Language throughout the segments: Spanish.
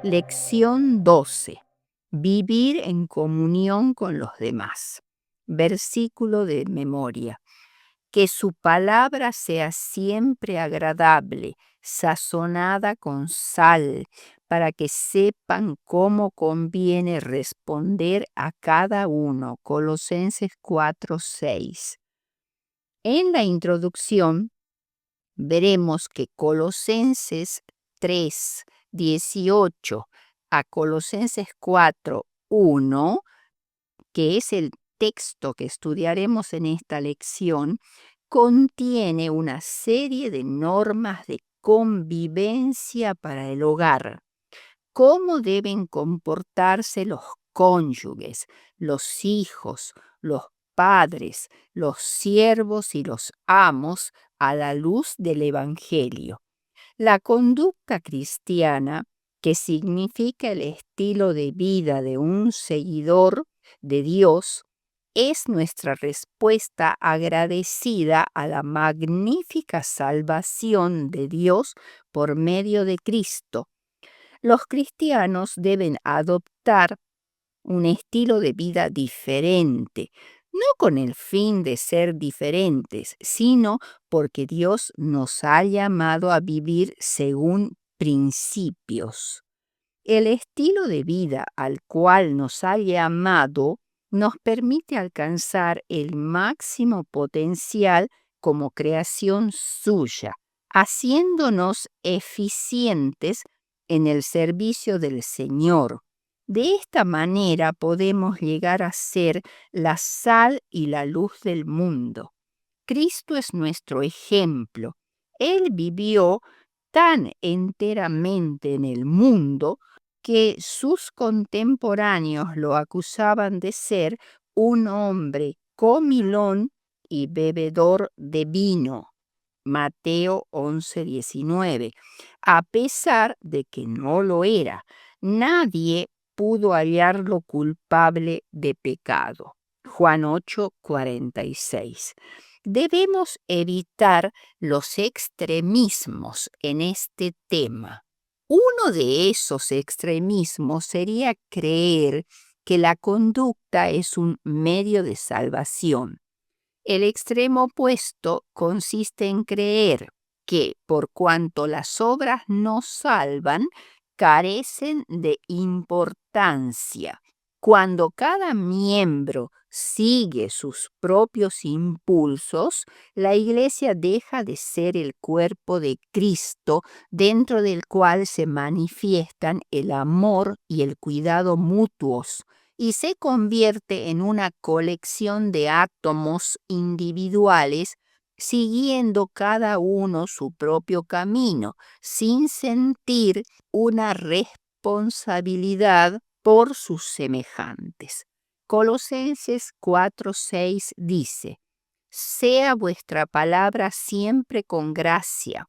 Lección 12. Vivir en comunión con los demás. Versículo de memoria. Que su palabra sea siempre agradable, sazonada con sal, para que sepan cómo conviene responder a cada uno. Colosenses 4:6. En la introducción veremos que Colosenses 3:18 a Colosenses 4:1, que es el texto que estudiaremos en esta lección, contiene una serie de normas de convivencia para el hogar. ¿Cómo deben comportarse los cónyuges, los hijos, los padres, los siervos y los amos a la luz del Evangelio? La conducta cristiana, que significa el estilo de vida de un seguidor de Dios, es nuestra respuesta agradecida a la magnífica salvación de Dios por medio de Cristo. Los cristianos deben adoptar un estilo de vida diferente, no con el fin de ser diferentes, sino porque Dios nos ha llamado a vivir según principios. El estilo de vida al cual nos ha llamado nos permite alcanzar el máximo potencial como creación suya, haciéndonos eficientes en el servicio del Señor. De esta manera podemos llegar a ser la sal y la luz del mundo. Cristo es nuestro ejemplo. Él vivió tan enteramente en el mundo que sus contemporáneos lo acusaban de ser un hombre comilón y bebedor de vino. Mateo 11:19. A pesar de que no lo era, nadie pudo hallarlo culpable de pecado. Juan 8:46. Debemos evitar los extremismos en este tema. Uno de esos extremismos sería creer que la conducta es un medio de salvación. El extremo opuesto consiste en creer que, por cuanto las obras no salvan, carecen de importancia. Cuando cada miembro sigue sus propios impulsos, la Iglesia deja de ser el cuerpo de Cristo, dentro del cual se manifiestan el amor y el cuidado mutuos, y se convierte en una colección de átomos individuales, siguiendo cada uno su propio camino, sin sentir una responsabilidad por sus semejantes. Colosenses 4:6 dice: sea vuestra palabra siempre con gracia,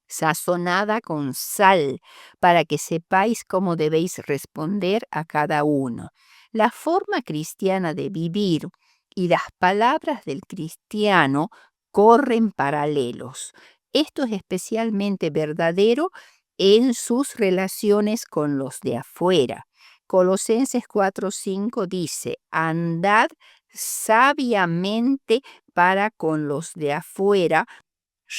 sazonada con sal, para que sepáis cómo debéis responder a cada uno. La forma cristiana de vivir y las palabras del cristiano corren paralelos. Esto es especialmente verdadero en sus relaciones con los de afuera. Colosenses 4:5 dice: andad sabiamente para con los de afuera,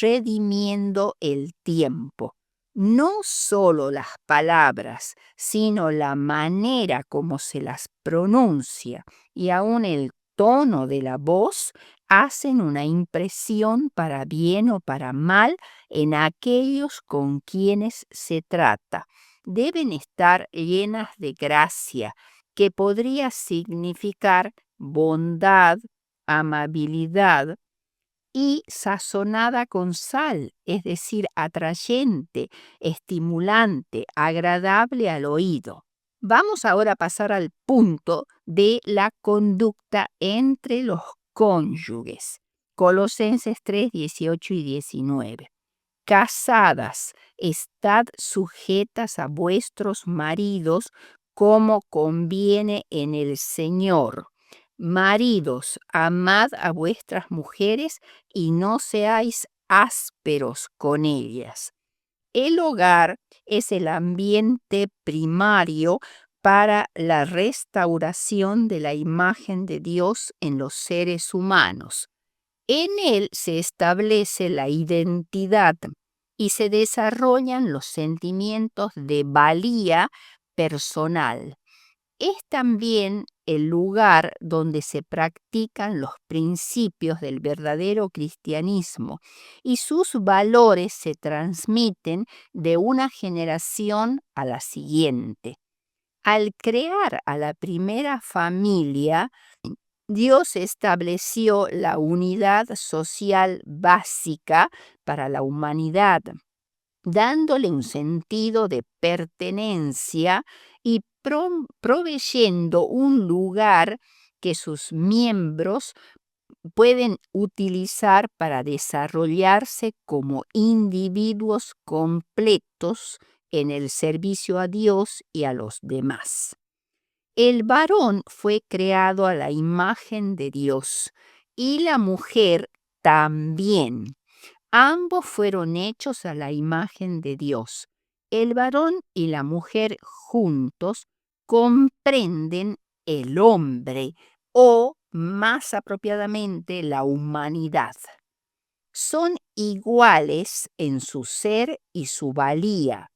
redimiendo el tiempo. No solo las palabras, sino la manera como se las pronuncia y aún el tono de la voz hacen una impresión para bien o para mal en aquellos con quienes se trata. Deben estar llenas de gracia, que podría significar bondad, amabilidad, y sazonada con sal, es decir, atrayente, estimulante, agradable al oído. Vamos ahora a pasar al punto de la conducta entre los cónyuges. Colosenses 3:18 y 19. Casadas, estad sujetas a vuestros maridos como conviene en el Señor. Maridos, amad a vuestras mujeres y no seáis ásperos con ellas. El hogar es el ambiente primario para la restauración de la imagen de Dios en los seres humanos. En él se establece la identidad y se desarrollan los sentimientos de valía personal. Es también el lugar donde se practican los principios del verdadero cristianismo y sus valores se transmiten de una generación a la siguiente. Al crear a la primera familia, Dios estableció la unidad social básica para la humanidad, dándole un sentido de pertenencia y proveyendo un lugar que sus miembros pueden utilizar para desarrollarse como individuos completos en el servicio a Dios y a los demás. El varón fue creado a la imagen de Dios y la mujer también. Ambos fueron hechos a la imagen de Dios. El varón y la mujer juntos comprenden el hombre o, más apropiadamente, la humanidad. Son iguales en su ser y su valía,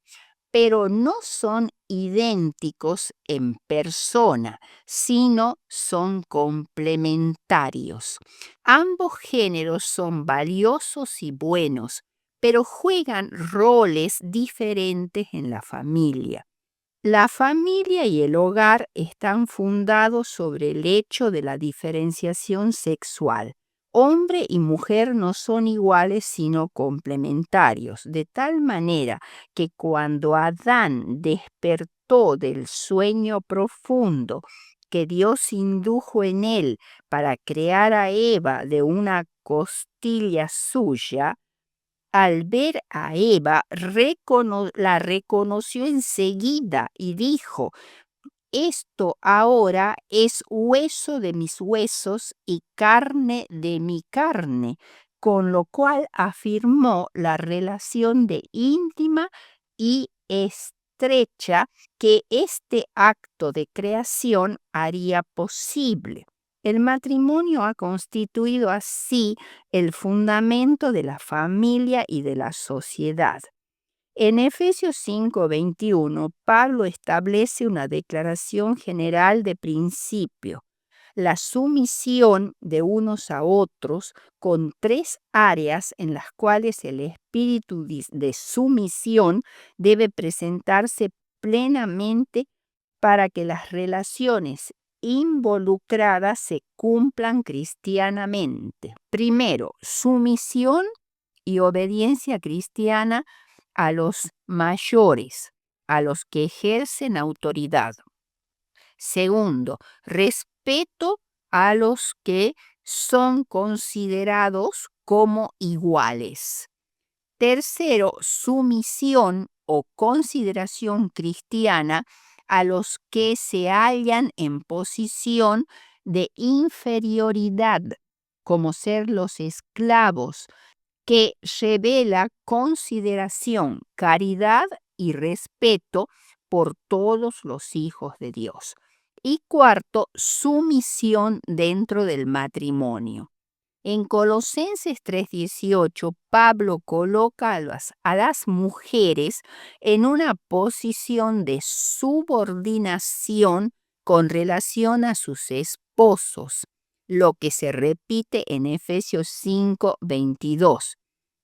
pero no son idénticos en persona, sino son complementarios. Ambos géneros son valiosos y buenos, pero juegan roles diferentes en la familia. La familia y el hogar están fundados sobre el hecho de la diferenciación sexual. Hombre y mujer no son iguales sino complementarios, de tal manera que cuando Adán despertó del sueño profundo que Dios indujo en él para crear a Eva de una costilla suya, al ver a Eva, la reconoció enseguida y dijo: esto ahora es hueso de mis huesos y carne de mi carne, con lo cual afirmó la relación de íntima y estrecha que este acto de creación haría posible. El matrimonio ha constituido así el fundamento de la familia y de la sociedad. En Efesios 5:21, Pablo establece una declaración general de principio: la sumisión de unos a otros, con tres áreas en las cuales el espíritu de sumisión debe presentarse plenamente para que las relaciones involucradas se cumplan cristianamente. Primero, sumisión y obediencia cristiana a los mayores, a los que ejercen autoridad. Segundo, respeto a los que son considerados como iguales. Tercero, sumisión o consideración cristiana a los que se hallan en posición de inferioridad, como ser los esclavos, que revela consideración, caridad y respeto por todos los hijos de Dios. Y cuarto, sumisión dentro del matrimonio. En Colosenses 3:18, Pablo coloca a las mujeres en una posición de subordinación con relación a sus esposos, lo que se repite en Efesios 5:22.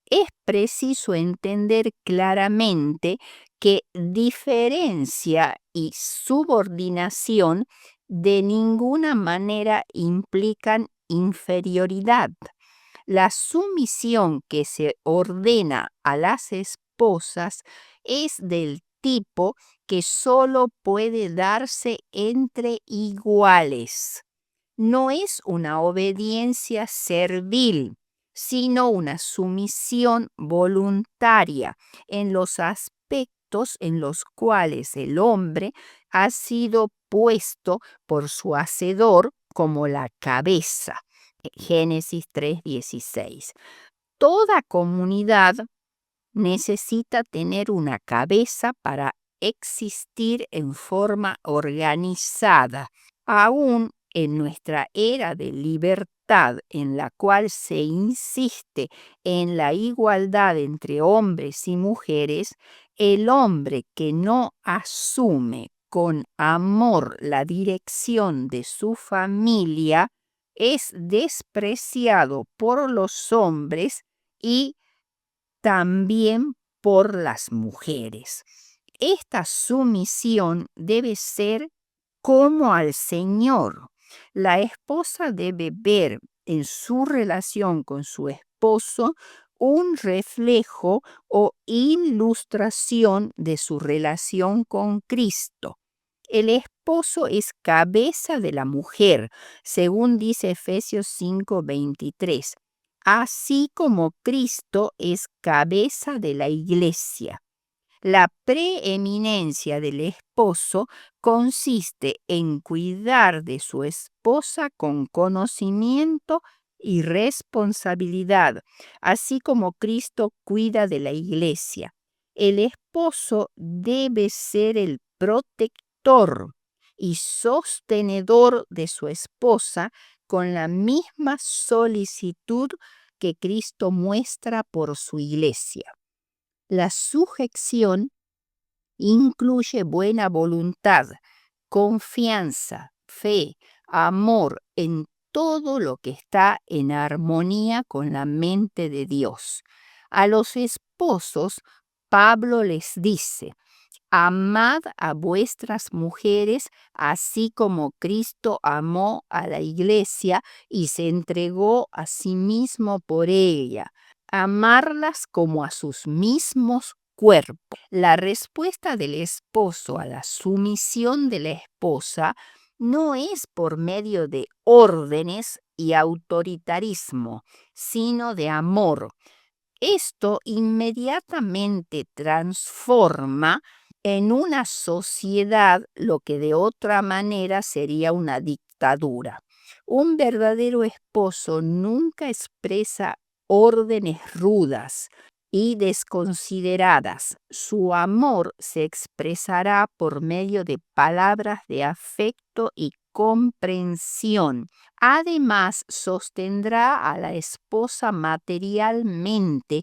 Es preciso entender claramente que diferencia y subordinación de ninguna manera implican inferioridad. La sumisión que se ordena a las esposas es del tipo que solo puede darse entre iguales. No es una obediencia servil, sino una sumisión voluntaria en los aspectos en los cuales el hombre ha sido puesto por su hacedor como la cabeza. Génesis 3:16. Toda comunidad necesita tener una cabeza para existir en forma organizada. Aún en nuestra era de libertad, en la cual se insiste en la igualdad entre hombres y mujeres, el hombre que no asume con amor la dirección de su familia es despreciado por los hombres y también por las mujeres. Esta sumisión debe ser como al Señor. La esposa debe ver en su relación con su esposo un reflejo o ilustración de su relación con Cristo. El esposo es cabeza de la mujer, según dice Efesios 5:23, así como Cristo es cabeza de la iglesia. La preeminencia del esposo consiste en cuidar de su esposa con conocimiento y responsabilidad, así como Cristo cuida de la iglesia. El esposo debe ser el protector y sostenedor de su esposa con la misma solicitud que Cristo muestra por su iglesia. La sujeción incluye buena voluntad, confianza, fe, amor en todo lo que está en armonía con la mente de Dios. A los esposos, Pablo les dice: amad a vuestras mujeres, así como Cristo amó a la iglesia y se entregó a sí mismo por ella. Amarlas como a sus mismos cuerpos. La respuesta del esposo a la sumisión de la esposa no es por medio de órdenes y autoritarismo, sino de amor. Esto inmediatamente transforma en una sociedad lo que de otra manera sería una dictadura. Un verdadero esposo nunca expresa órdenes rudas y desconsideradas. Su amor se expresará por medio de palabras de afecto y comprensión. Además, sostendrá a la esposa materialmente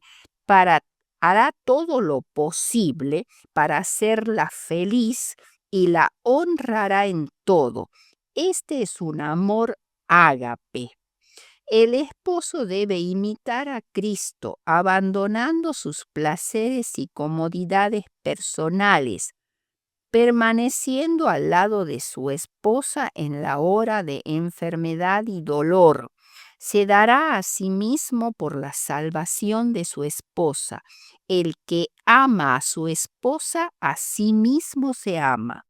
hará todo lo posible para hacerla feliz y la honrará en todo. Este es un amor ágape. El esposo debe imitar a Cristo, abandonando sus placeres y comodidades personales, permaneciendo al lado de su esposa en la hora de enfermedad y dolor. Se dará a sí mismo por la salvación de su esposa. El que ama a su esposa, a sí mismo se ama.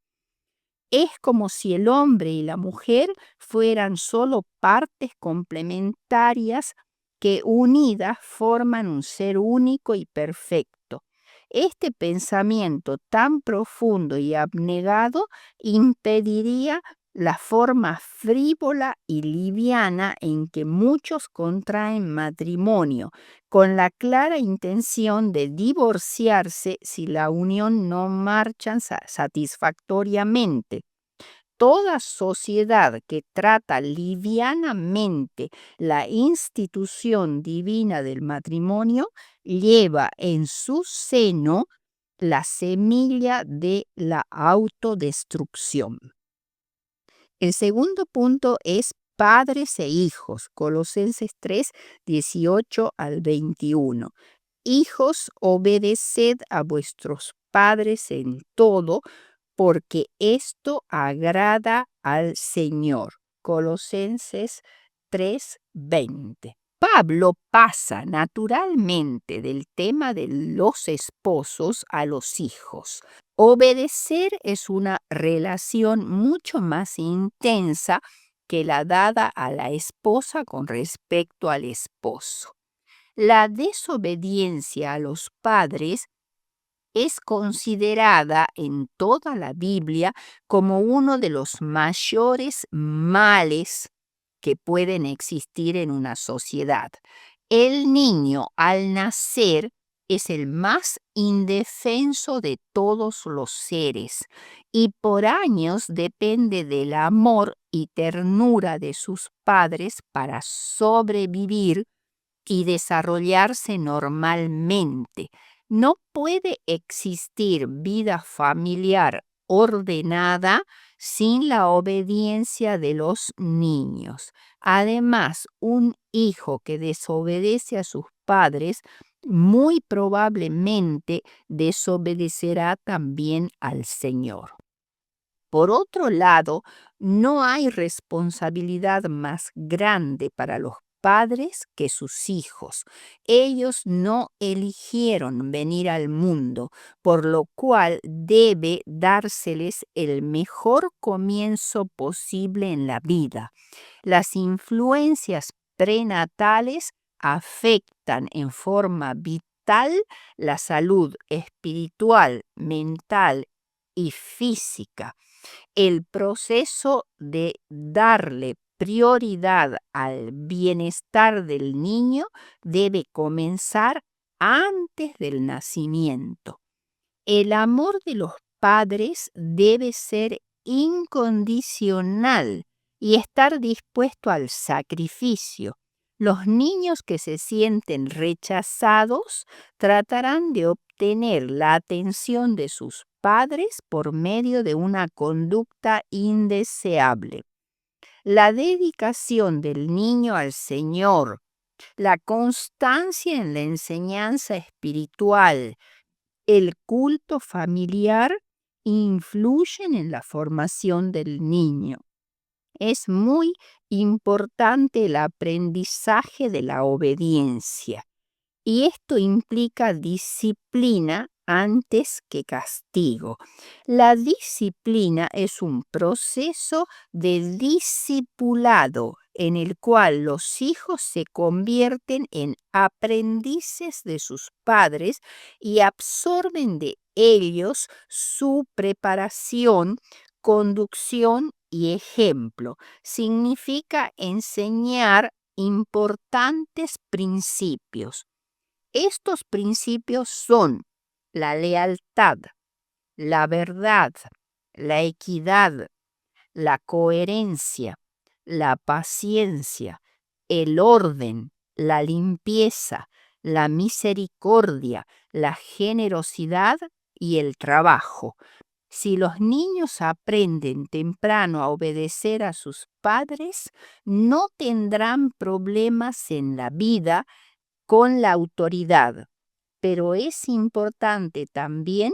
Es como si el hombre y la mujer fueran solo partes complementarias que unidas forman un ser único y perfecto. Este pensamiento tan profundo y abnegado impediría la forma frívola y liviana en que muchos contraen matrimonio, con la clara intención de divorciarse si la unión no marcha satisfactoriamente. Toda sociedad que trata livianamente la institución divina del matrimonio lleva en su seno la semilla de la autodestrucción. El segundo punto es padres e hijos, Colosenses 3, 18 al 21. Hijos, obedeced a vuestros padres en todo, porque esto agrada al Señor. Colosenses 3:20. Pablo pasa naturalmente del tema de los esposos a los hijos. Obedecer es una relación mucho más intensa que la dada a la esposa con respecto al esposo. La desobediencia a los padres es considerada en toda la Biblia como uno de los mayores males que pueden existir en una sociedad. El niño, al nacer, es el más indefenso de todos los seres y por años depende del amor y ternura de sus padres para sobrevivir y desarrollarse normalmente. No puede existir vida familiar ordenada sin la obediencia de los niños. Además, un hijo que desobedece a sus padres muy probablemente desobedecerá también al Señor. Por otro lado, no hay responsabilidad más grande para los padres que sus hijos. Ellos no eligieron venir al mundo, por lo cual debe dárseles el mejor comienzo posible en la vida. Las influencias prenatales afectan en forma vital la salud espiritual, mental y física. El proceso de darle prioridad al bienestar del niño debe comenzar antes del nacimiento. El amor de los padres debe ser incondicional y estar dispuesto al sacrificio. Los niños que se sienten rechazados tratarán de obtener la atención de sus padres por medio de una conducta indeseable. La dedicación del niño al Señor, la constancia en la enseñanza espiritual, el culto familiar influyen en la formación del niño. Es muy importante el aprendizaje de la obediencia y esto implica disciplina antes que castigo. La disciplina es un proceso de discipulado en el cual los hijos se convierten en aprendices de sus padres y absorben de ellos su preparación, conducción y ejemplo. Significa enseñar importantes principios. Estos principios son la lealtad, la verdad, la equidad, la coherencia, la paciencia, el orden, la limpieza, la misericordia, la generosidad y el trabajo. Si los niños aprenden temprano a obedecer a sus padres, no tendrán problemas en la vida con la autoridad, pero es importante también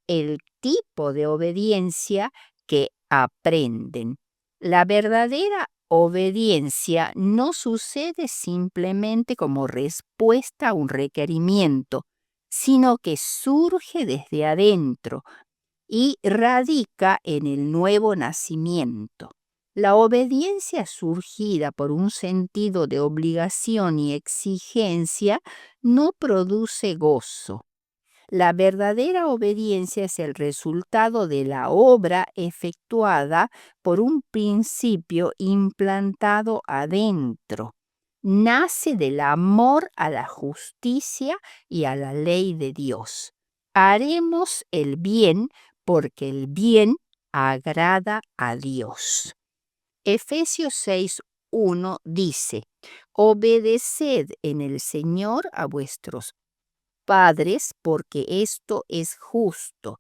el tipo de obediencia que aprenden. La verdadera obediencia no sucede simplemente como respuesta a un requerimiento, sino que surge desde adentro y radica en el nuevo nacimiento. La obediencia surgida por un sentido de obligación y exigencia no produce gozo. La verdadera obediencia es el resultado de la obra efectuada por un principio implantado adentro. Nace del amor a la justicia y a la ley de Dios. Haremos el bien porque el bien agrada a Dios. Efesios 6:1 dice: obedeced en el Señor a vuestros padres, porque esto es justo.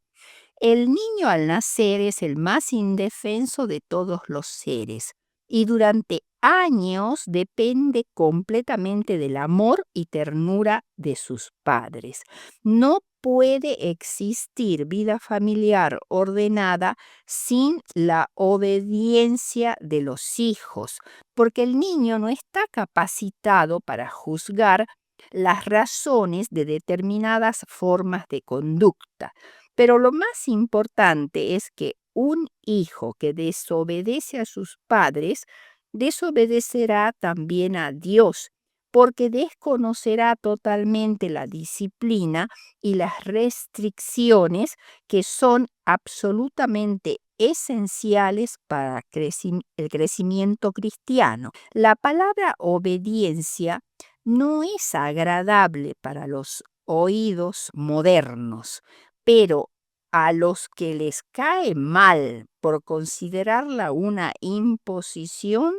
El niño al nacer es el más indefenso de todos los seres y durante años depende completamente del amor y ternura de sus padres. No puede existir vida familiar ordenada sin la obediencia de los hijos, porque el niño no está capacitado para juzgar las razones de determinadas formas de conducta. Pero lo más importante es que un hijo que desobedece a sus padres, desobedecerá también a Dios, porque desconocerá totalmente la disciplina y las restricciones que son absolutamente esenciales para el crecimiento cristiano. La palabra obediencia no es agradable para los oídos modernos, pero a los que les cae mal por considerarla una imposición,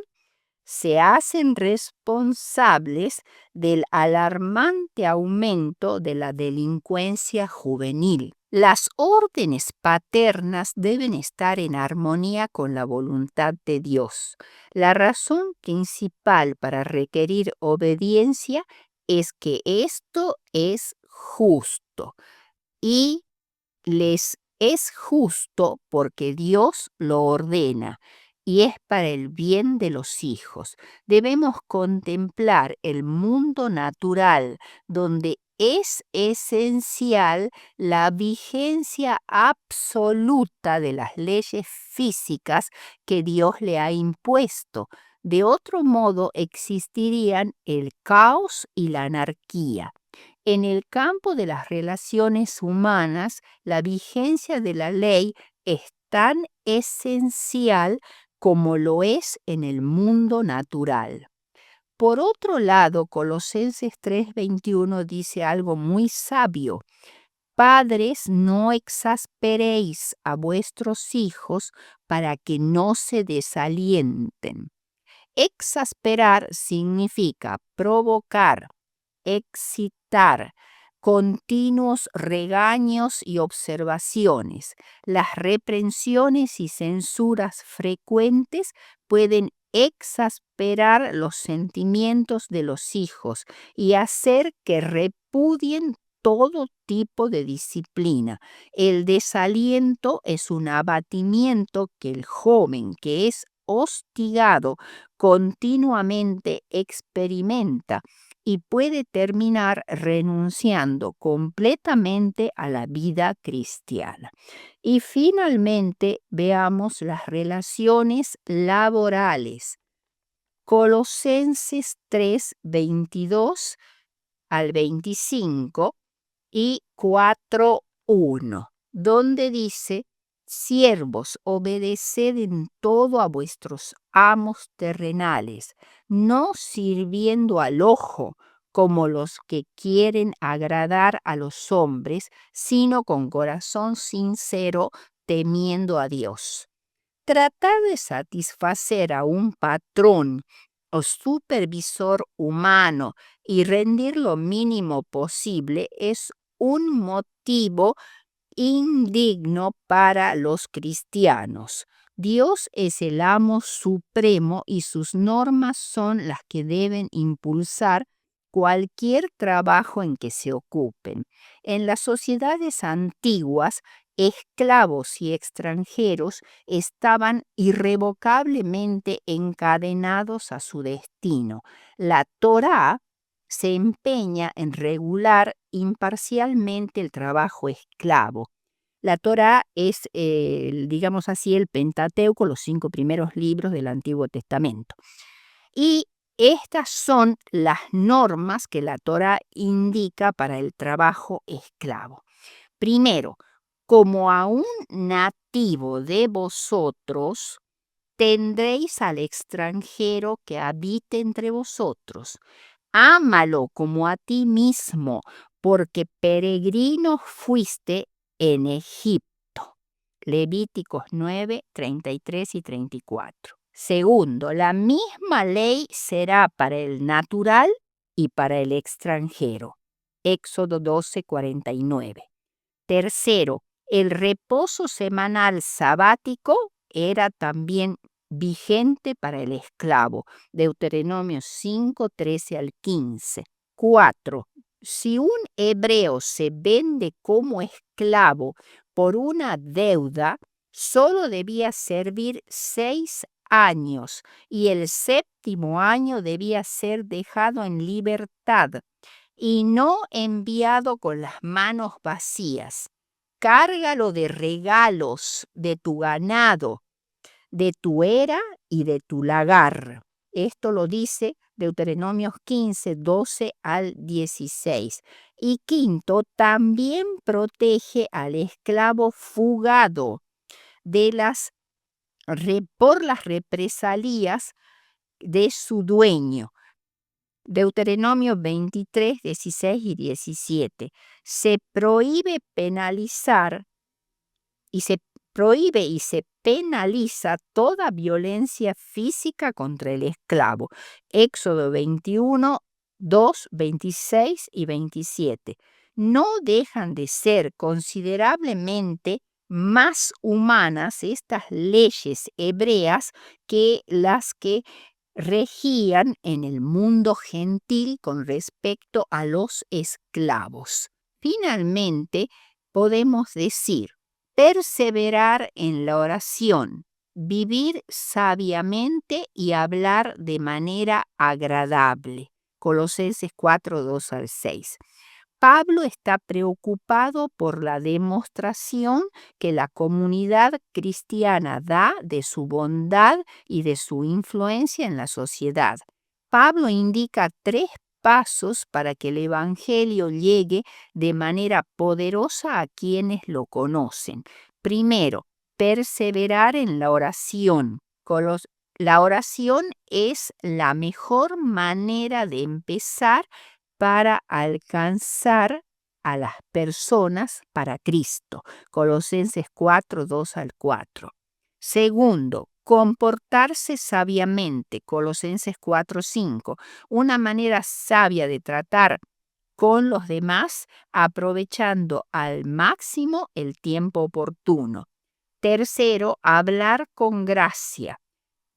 se hacen responsables del alarmante aumento de la delincuencia juvenil. Las órdenes paternas deben estar en armonía con la voluntad de Dios. La razón principal para requerir obediencia es que esto es justo y les es justo porque Dios lo ordena y es para el bien de los hijos. Debemos contemplar el mundo natural donde es esencial la vigencia absoluta de las leyes físicas que Dios le ha impuesto. De otro modo existirían el caos y la anarquía. En el campo de las relaciones humanas, la vigencia de la ley es tan esencial como lo es en el mundo natural. Por otro lado, Colosenses 3:21 dice algo muy sabio. Padres, no exasperéis a vuestros hijos para que no se desalienten. Exasperar significa provocar, excitar, continuos regaños y observaciones. Las reprensiones y censuras frecuentes pueden exasperar los sentimientos de los hijos y hacer que repudien todo tipo de disciplina. El desaliento es un abatimiento que el joven que es hostigado continuamente experimenta y puede terminar renunciando completamente a la vida cristiana. Y finalmente veamos las relaciones laborales. Colosenses 3:22 al 25 y 4:1, donde dice: Siervos, obedeced en todo a vuestros amos terrenales, no sirviendo al ojo como los que quieren agradar a los hombres, sino con corazón sincero, temiendo a Dios. Tratar de satisfacer a un patrón o supervisor humano y rendir lo mínimo posible es un motivo indigno para los cristianos. Dios es el amo supremo y sus normas son las que deben impulsar cualquier trabajo en que se ocupen. En las sociedades antiguas, esclavos y extranjeros estaban irrevocablemente encadenados a su destino. La Torá se empeña en regular imparcialmente el trabajo esclavo. La Torá es, digamos así, el Pentateuco, los 5 primeros libros del Antiguo Testamento. Y estas son las normas que la Torá indica para el trabajo esclavo. Primero, como a un nativo de vosotros, tendréis al extranjero que habite entre vosotros. Ámalo como a ti mismo, porque peregrino fuiste en Egipto. Levíticos 9, 33 y 34. Segundo, la misma ley será para el natural y para el extranjero. Éxodo 12, 49. Tercero, el reposo semanal sabático era también vigente para el esclavo. Deuteronomio 5, 13 al 15. 4. Si un hebreo se vende como esclavo por una deuda, solo debía servir 6 años y el 7º año debía ser dejado en libertad y no enviado con las manos vacías. Cárgalo de regalos de tu ganado, de tu era y de tu lagar. Esto lo dice Deuteronomios 15, 12 al 16. Y quinto, también protege al esclavo fugado por las represalias de su dueño. Deuteronomio 23, 16 y 17. Se prohíbe penalizar y se penaliza toda violencia física contra el esclavo. Éxodo 21, 2, 26 y 27. No dejan de ser considerablemente más humanas estas leyes hebreas que las que regían en el mundo gentil con respecto a los esclavos. Finalmente, podemos decir, perseverar en la oración, vivir sabiamente y hablar de manera agradable. Colosenses 4, 2 al 6. Pablo está preocupado por la demostración que la comunidad cristiana da de su bondad y de su influencia en la sociedad. Pablo indica 3 pasos para que el Evangelio llegue de manera poderosa a quienes lo conocen. Primero, perseverar en la oración. La oración es la mejor manera de empezar para alcanzar a las personas para Cristo. Colosenses 4, 2 al 4. Segundo, comportarse sabiamente. Colosenses 4, 5. Una manera sabia de tratar con los demás, aprovechando al máximo el tiempo oportuno. Tercero, hablar con gracia.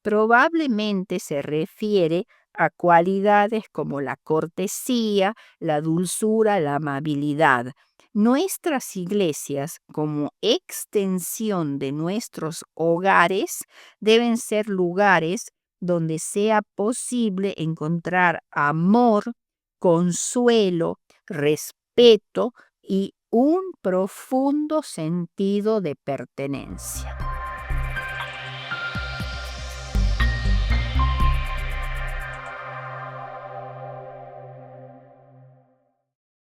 Probablemente se refiere a cualidades como la cortesía, la dulzura, la amabilidad. Nuestras iglesias, como extensión de nuestros hogares, deben ser lugares donde sea posible encontrar amor, consuelo, respeto y un profundo sentido de pertenencia.